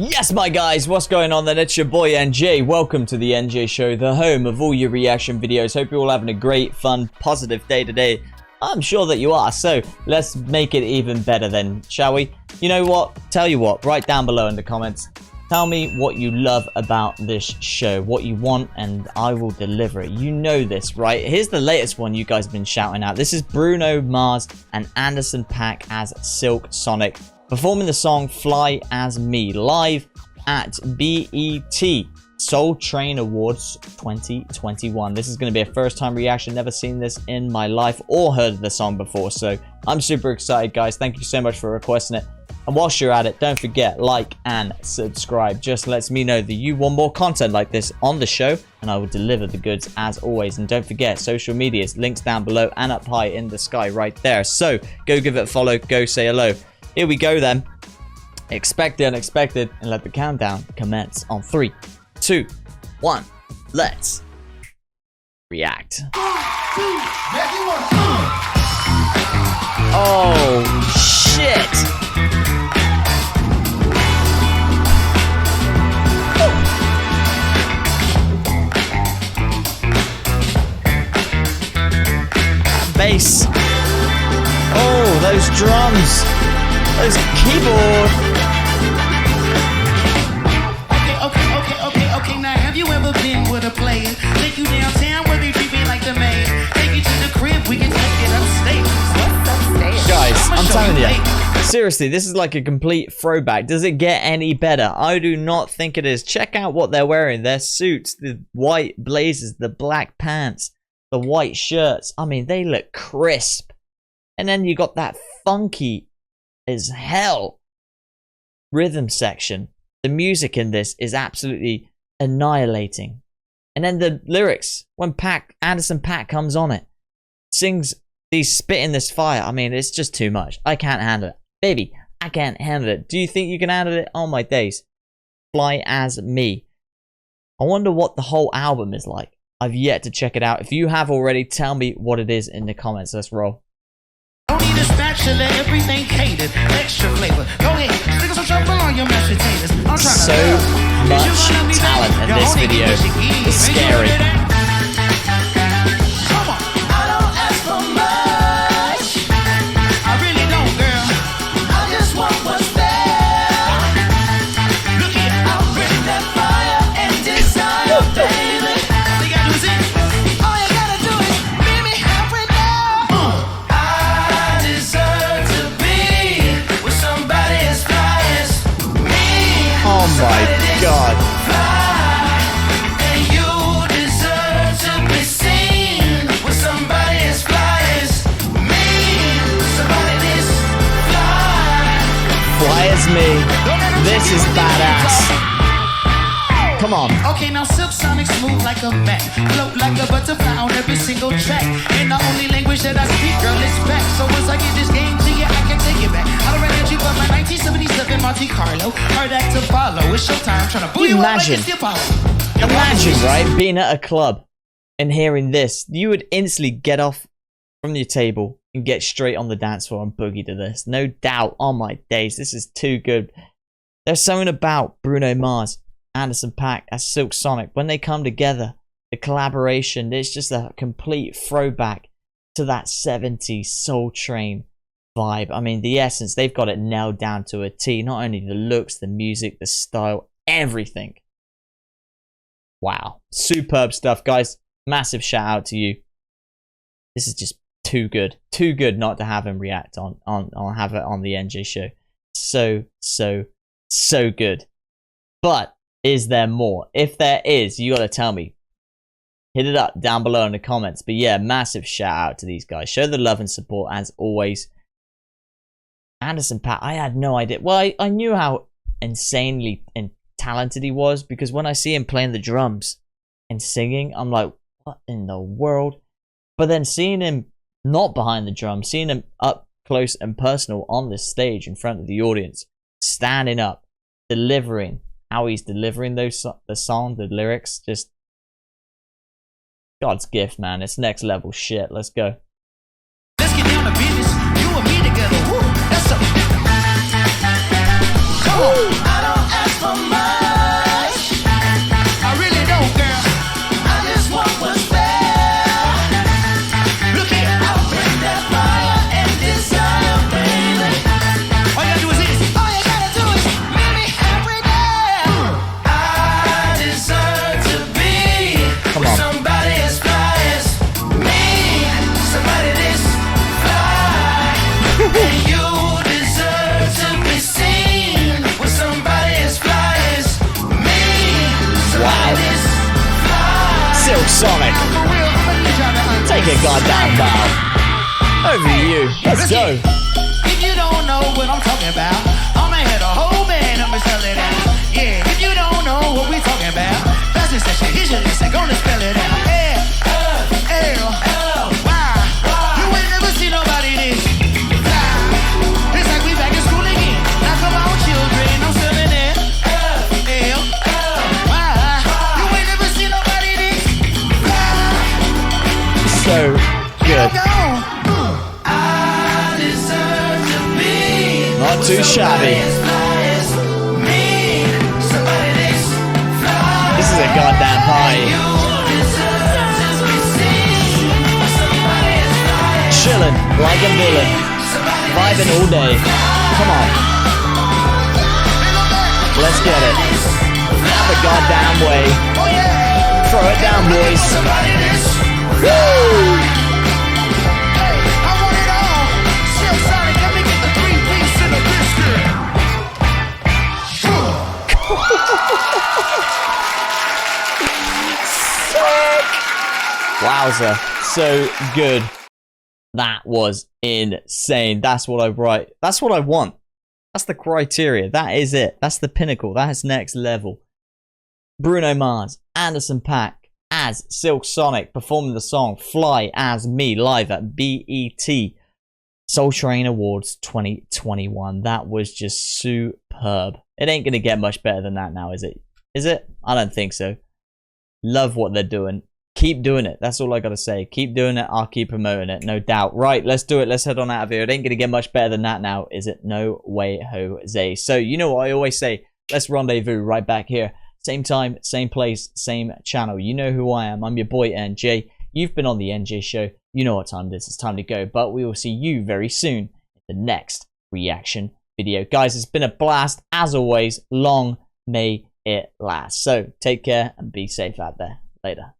Yes, my guys, what's going on then? It's your boy NJ. Welcome to the NJ Show, the home of all your reaction videos. Hope you're all having a great, fun, positive day today. I'm sure that you are, so let's make it even better then, shall we? You know what? Tell you what, write down below in the comments. Tell me what you love about this show, what you want, and I will deliver it. You know this, right? Here's the latest one you guys have been shouting out. This is Bruno Mars and Anderson Paak as Silk Sonic, performing the song Fly As Me live at BET Soul Train Awards 2021. This is going to be a first time reaction. Never seen this in my life or heard of the song before, so I'm super excited, guys. Thank you so much for requesting it. And whilst you're at it, don't forget, like and subscribe. Just lets me know that you want more content like this on the show, and I will deliver the goods as always. And don't forget, social medias, links down below and up high in the sky right there. So go give it a follow, go say hello. Here we go then. Expect the unexpected, and let the countdown commence on 3, 2, 1. Let's react. Oh shit! Bass. Oh, those drums. Those keyboard. Okay. Now, have you ever been with a player? Take you downtown where they treat me like the man. Take you to the crib, we can take it upstate. What's upstate? Guys, I'm telling you. Seriously, this is like a complete throwback. Does it get any better? I do not think it is. Check out what they're wearing. Their suits, the white blazers, the black pants, the white shirts. I mean, they look crisp. And then you got that funky as hell rhythm section. The music in this is absolutely annihilating. And then the lyrics, when Anderson Paak comes on it, sings these spit in this fire. I mean, it's just too much. I can't handle it. Baby, I can't handle it. Do you think you can handle it? Oh my days. Fly As Me. I wonder what the whole album is like. I've yet to check it out. If you have already, tell me what it is in the comments. Let's roll. Don't need a spatula, everything catered, extra flavor. Go ahead, stick some trouble on your mashed potatoes. I'm trying so much talent in this video. It's scary. Come on. I don't ask for much. I really don't, girl. I just want what's there. Look here, I'll bring that fire and desire, baby. All you gotta do is it. All you gotta do is meet me halfway down. I deserve to be with somebody as fly as me. Oh my god. And you deserve to be seen with somebody as fly as me. Somebody this fly. Fly As Me. This is badass. Come on. Okay, now Silk Sonic smooth like a bat, float like a butterfly on every single track. And the only language that I speak, girl, is back. So once I get this game to you, I can take it back. I don't reckon you but my 1977 Monte Carlo. Hard act to follow. It's showtime. Trying to boo you up like it's your power. Imagine, right, being at a club and hearing this. You would instantly get off from your table and get straight on the dance floor and boogie to this. No doubt. Oh my days, this is too good. There's something about Bruno Mars, Anderson Paak as Silk Sonic. When they come together, the collaboration, it's just a complete throwback to that 70s Soul Train vibe. I mean, the essence, they've got it nailed down to a T. Not only the looks, the music, the style, everything. Wow. Superb stuff, guys. Massive shout out to you. This is just too good. Too good not to have him react on have it on the NJ Show. So good. But is there more? If there is, you gotta tell me. Hit it up down below in the comments. But yeah, massive shout out to these guys. Show the love and support as always. Anderson Paak, I had no idea. Well, I knew how insanely talented he was, because when I see him playing the drums and singing, I'm like, what in the world? But then seeing him not behind the drums, seeing him up close and personal on the stage in front of the audience, standing up, delivering how he's delivering the song, the lyrics, just God's gift, man. It's next level shit. Let's go. Let's get down to business. You and me together. Woo, that's a... Come on. I don't ask for Sonic. Take a goddamn bow. Over to you. Let's go. If you don't know what I'm talking about, I'ma hit a whole man, I'ma spell it out. Yeah, if you don't know what we talking about, that's just that shit. Here's your listen, gonna spell it out. L-L-Y. You ain't never seen nobody this fly. It's like we back in school again. Now come on, children, I'm spelling it. L-L-Y. You ain't never seen nobody this fly. So good. Not too shabby. This is a goddamn party. Chilling like a villain. Vibing all day. Come on. Let's get it. Have a goddamn way. Throw it down, boys. Woo! Wowza, so good. That was insane. That's what I write. That's what I want. That's the criteria. That is it. That's the pinnacle. That is next level. Bruno Mars Anderson Paak as Silk Sonic performing the song Fly As Me live at BET Soul Train Awards 2021. That was just superb. It ain't gonna get much better than that now, is it? Is it? I don't think so. Love what they're doing. Keep doing it. That's all I gotta say. Keep doing it. I'll keep promoting it. No doubt. Right, let's do it. Let's head on out of here. It ain't gonna get much better than that now, is it? No way, Jose. So, you know what I always say. Let's rendezvous right back here. Same time, same place, same channel. You know who I am. I'm your boy, NJ. You've been on the NJ Show. You know what time it is. It's time to go. But we will see you very soon in the next reaction video. Guys, it's been a blast. As always, long may it last. So, take care and be safe out there. Later.